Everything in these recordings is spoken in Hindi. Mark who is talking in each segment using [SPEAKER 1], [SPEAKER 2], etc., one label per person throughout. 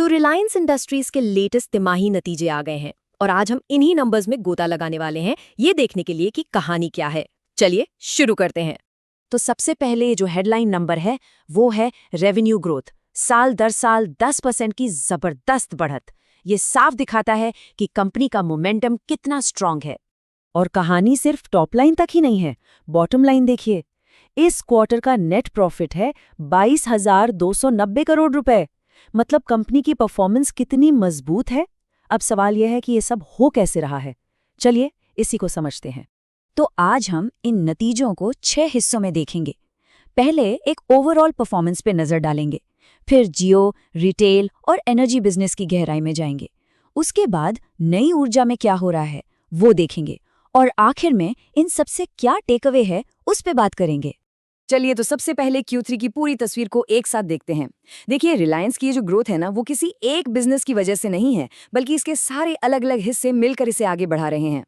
[SPEAKER 1] तो रिलायंस इंडस्ट्रीज के लेटेस्ट तिमाही नतीजे आ गए हैं और आज हम इन्हीं नंबर्स में गोता लगाने वाले हैं ये देखने के लिए कि कहानी क्या है। चलिए शुरू करते हैं।
[SPEAKER 2] तो सबसे पहले जो हेडलाइन नंबर है वो है रेवेन्यू ग्रोथ। साल दर साल 10% की जबरदस्त बढ़त। ये साफ दिखाता है कि कंपनी का मोमेंटम कितना स्ट्रांग है। और कहानी सिर्फ टॉप लाइन तक ही नहीं है, बॉटम लाइन देखिए। इस क्वार्टर का नेट प्रॉफिट है 22,290 करोड़ रुपए। मतलब कंपनी की परफॉर्मेंस कितनी मजबूत है। अब सवाल यह है कि ये सब हो कैसे रहा है। चलिए इसी को समझते हैं। तो आज हम इन नतीजों को 6 हिस्सों में देखेंगे। पहले एक ओवरऑल परफॉर्मेंस पे नजर डालेंगे, फिर जियो, रिटेल और एनर्जी बिजनेस की गहराई में जाएंगे। उसके बाद नई ऊर्जा में क्या हो रहा है वो देखेंगे और आखिर में इन सबसे क्या टेकअवे है उस पे बात करेंगे।
[SPEAKER 3] चलिए तो सबसे पहले Q3 की पूरी तस्वीर को एक साथ देखते हैं। देखिए रिलायंस की ये जो ग्रोथ है ना वो किसी एक बिजनेस की वजह से नहीं है, बल्कि इसके सारे अलग अलग हिस्से मिलकर इसे आगे बढ़ा रहे हैं।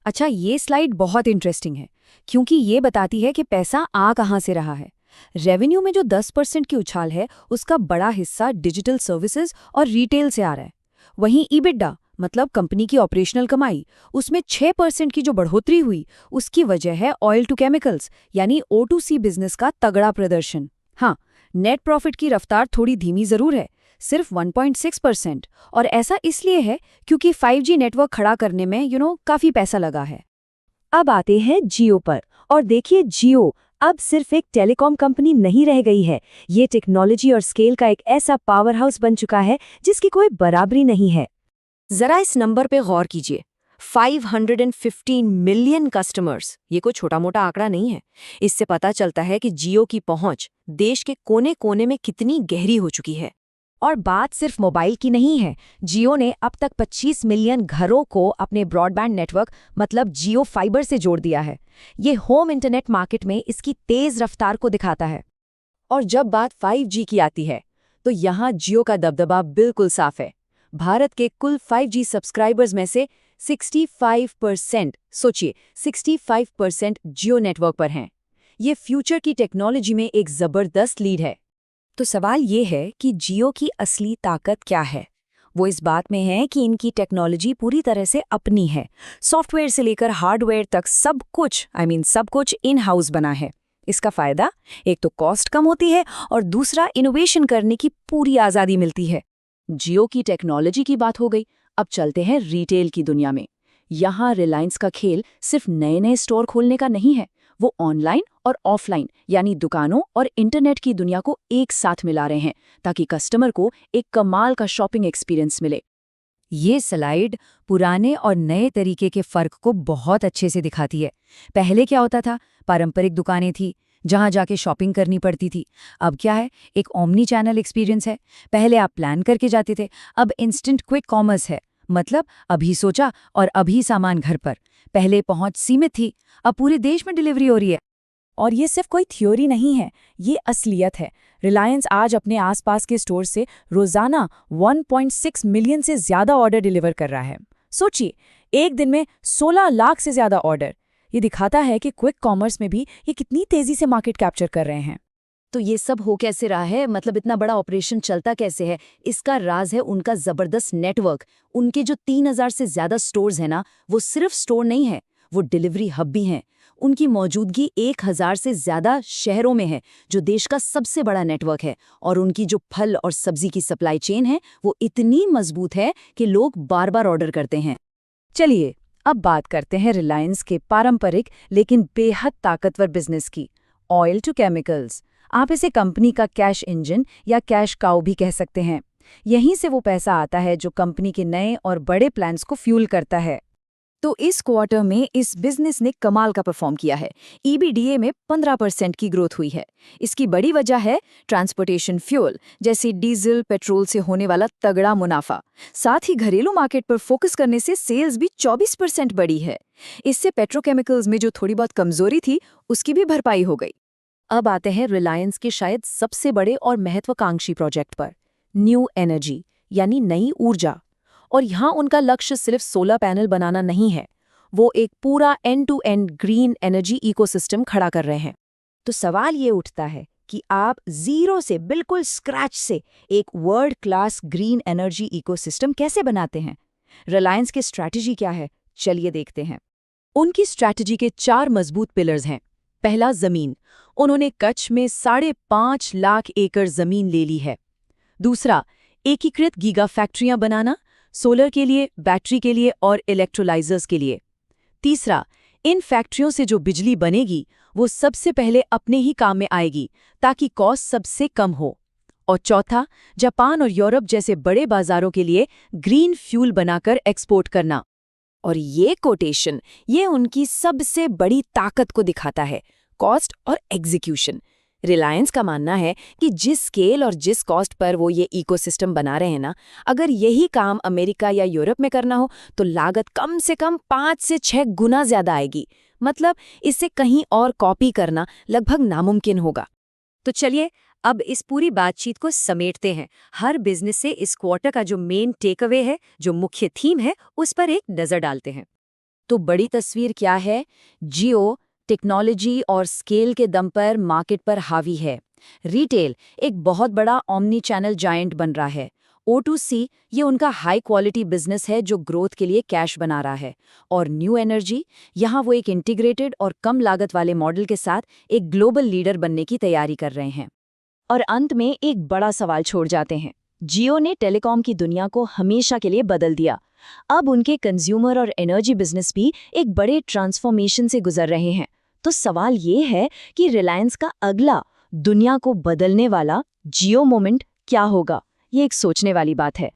[SPEAKER 2] अच्छा, ये स्लाइड बहुत इंटरेस्टिंग है क्योंकि ये बताती है कि पैसा आ कहाँ से रहा है। रेवेन्यू में जो 10% की उछाल है उसका बड़ा हिस्सा डिजिटल सर्विसेज और रिटेल से आ रहा है। वहीं ईबिटडा मतलब कंपनी की ऑपरेशनल कमाई, उसमें 6% की जो बढ़ोतरी हुई उसकी वजह है ऑयल टू केमिकल्स यानी O2C बिजनेस का तगड़ा प्रदर्शन। हाँ, नेट प्रॉफिट की रफ्तार थोड़ी धीमी जरूर है, सिर्फ 1.6%, और ऐसा इसलिए है क्योंकि 5G नेटवर्क खड़ा करने में काफी पैसा लगा है। अब आते हैं जियो पर, और देखिए जियो अब सिर्फ एक टेलीकॉम कंपनी नहीं रह गई है। ये टेक्नोलॉजी और स्केल का एक ऐसा पावर हाउस बन चुका है जिसकी कोई बराबरी नहीं है।
[SPEAKER 1] जरा इस नंबर पे गौर कीजिए, 515 मिलियन कस्टमर्स। ये कोई छोटा मोटा आंकड़ा नहीं है। इससे पता चलता है कि जियो की पहुंच देश के कोने कोने में कितनी गहरी हो चुकी है।
[SPEAKER 2] और बात सिर्फ मोबाइल की नहीं है। जियो ने अब तक 25 मिलियन घरों को अपने ब्रॉडबैंड नेटवर्क मतलब जियो फाइबर से जोड़ दिया है। ये होम इंटरनेट मार्केट में इसकी तेज रफ्तार को दिखाता है। और जब बात 5G की आती है तो यहाँ जियो का दबदबा बिल्कुल साफ है। भारत के कुल 5G सब्सक्राइबर्स में से 65%, सोचिए 65% जियो नेटवर्क पर हैं। ये फ्यूचर की टेक्नोलॉजी में एक जबरदस्त लीड है। तो सवाल ये है कि जियो की असली ताकत क्या है। वो इस बात में है कि इनकी टेक्नोलॉजी पूरी तरह से अपनी है। सॉफ्टवेयर से लेकर हार्डवेयर तक सब कुछ इन हाउस बना है। इसका फायदा, एक तो कॉस्ट कम होती है और दूसरा इनोवेशन करने की पूरी आज़ादी मिलती है। जियो की टेक्नोलॉजी की बात हो गई, अब चलते हैं रिटेल की दुनिया में। यहाँ रिलायंस का खेल सिर्फ नए नए स्टोर खोलने का नहीं है, वो ऑनलाइन और ऑफलाइन यानी दुकानों और इंटरनेट की दुनिया को एक साथ मिला रहे हैं ताकि कस्टमर को एक कमाल का शॉपिंग एक्सपीरियंस मिले। ये स्लाइड पुराने और नए तरीके के फर्क को बहुत अच्छे से दिखाती है। पहले क्या होता था, पारंपरिक दुकानें थी जहां जाके शॉपिंग करनी पड़ती थी। अब क्या है, एक ओमनी चैनल एक्सपीरियंस है। पहले आप प्लान करके जाते थे, अब इंस्टेंट क्विक कॉमर्स है। मतलब अभी सोचा और अभी सामान घर पर। पहले पहुंच सीमित थी, अब पूरे देश में डिलीवरी हो रही है। और ये सिर्फ कोई थ्योरी नहीं है, ये असलियत है। रिलायंस आज अपने आसपास के स्टोर से रोजाना 1.6 मिलियन से ज्यादा ऑर्डर डिलीवर कर रहा है। सोचिए, एक दिन में 16 लाख से ज्यादा ऑर्डर। ये दिखाता है कि क्विक कॉमर्स में भी ये कितनी तेजी से मार्केट कैप्चर कर रहे हैं।
[SPEAKER 3] तो ये सब हो कैसे रहा है, मतलब इतना बड़ा ऑपरेशन चलता कैसे है? इसका राज है उनका जबरदस्त नेटवर्क। उनके जो 3000 से ज्यादा स्टोर्स हैं ना, वो सिर्फ स्टोर नहीं है, वो डिलीवरी हब भी हैं। उनकी मौजूदगी 1000 से ज्यादा शहरों में है, जो देश का सबसे बड़ा नेटवर्क है। और उनकी जो फल और सब्जी की सप्लाई चेन है वो इतनी मजबूत है कि लोग बार बार ऑर्डर करते हैं।
[SPEAKER 2] चलिए अब बात करते हैं रिलायंस के पारंपरिक लेकिन बेहद ताकतवर बिजनेस की, ऑयल टू केमिकल्स। आप इसे कंपनी का कैश इंजन या कैश काउ भी कह सकते हैं। यहीं से वो पैसा आता है जो कंपनी के नए और बड़े प्लान्स को फ्यूल करता है।
[SPEAKER 3] तो इस क्वार्टर में इस बिजनेस ने कमाल का परफॉर्म किया है। EBITDA में 15% की ग्रोथ हुई है। इसकी बड़ी वजह है ट्रांसपोर्टेशन फ्यूल जैसे डीजल पेट्रोल से होने वाला तगड़ा मुनाफा। साथ ही घरेलू मार्केट पर फोकस करने से सेल्स भी 24% बढ़ी है। इससे पेट्रोकेमिकल्स में जो थोड़ी बहुत कमजोरी थी उसकी भी भरपाई हो गई।
[SPEAKER 2] अब आते हैं रिलायंस के शायद सबसे बड़े और महत्वाकांक्षी प्रोजेक्ट पर, न्यू एनर्जी यानी नई ऊर्जा। और यहाँ उनका लक्ष्य सिर्फ सोलर पैनल बनाना नहीं है, वो एक पूरा end to end green energy ecosystem खड़ा कर रहे हैं। तो सवाल ये उठता है कि आप जीरो से, बिल्कुल स्क्रैच से एक world class green energy ecosystem कैसे बनाते हैं। रिलायंस की स्ट्रैटेजी क्या है, चलिए देखते हैं।
[SPEAKER 3] उनकी स्ट्रैटेजी के 4 मजबूत पिलर्स हैं। पहला, जमीन। उन्होंने कच्छ में 5.5 लाख एकड़ जमीन ले ली है। दूसरा, एकीकृत गीगा फैक्ट्रियां बनाना, सोलर के लिए, बैटरी के लिए और इलेक्ट्रोलाइजर्स के लिए। तीसरा, इन फैक्ट्रियों से जो बिजली बनेगी वो सबसे पहले अपने ही काम में आएगी ताकि कॉस्ट सबसे कम हो। और चौथा, जापान और यूरोप जैसे बड़े बाजारों के लिए ग्रीन फ्यूल बनाकर एक्सपोर्ट करना। और ये कोटेशन, ये उनकी सबसे बड़ी ताकत को दिखाता है, कॉस्ट और एग्जीक्यूशन। रिलायंस का मानना है कि जिस स्केल और जिस कॉस्ट पर वो ये इकोसिस्टम बना रहे हैं ना, अगर यही काम अमेरिका या यूरोप में करना हो तो लागत कम से कम 5 से 6 गुना ज्यादा आएगी। मतलब इसे कहीं और कॉपी करना लगभग नामुमकिन होगा।
[SPEAKER 1] तो चलिए अब इस पूरी बातचीत को समेटते हैं। हर बिजनेस से इस क्वार्टर का जो मेन टेक अवे है, जो मुख्य थीम है, उस पर एक नजर डालते हैं।
[SPEAKER 3] तो बड़ी तस्वीर क्या है? जियो टेक्नोलॉजी और स्केल के दम पर मार्केट पर हावी है। रिटेल एक बहुत बड़ा ऑमनी चैनल जायंट बन रहा है। O2C ये उनका हाई क्वालिटी बिजनेस है जो ग्रोथ के लिए कैश बना रहा है। और न्यू एनर्जी, यहाँ वो एक इंटीग्रेटेड और कम लागत वाले मॉडल के साथ एक ग्लोबल लीडर बनने की तैयारी कर रहे हैं।
[SPEAKER 2] और अंत में एक बड़ा सवाल छोड़ जाते हैं। जियो ने टेलीकॉम की दुनिया को हमेशा के लिए बदल दिया। अब उनके कंज्यूमर और एनर्जी बिजनेस भी एक बड़े ट्रांसफॉर्मेशन से गुजर रहे हैं। तो सवाल ये है कि रिलायंस का अगला दुनिया को बदलने वाला जियो मोमेंट क्या होगा? ये एक सोचने वाली बात है।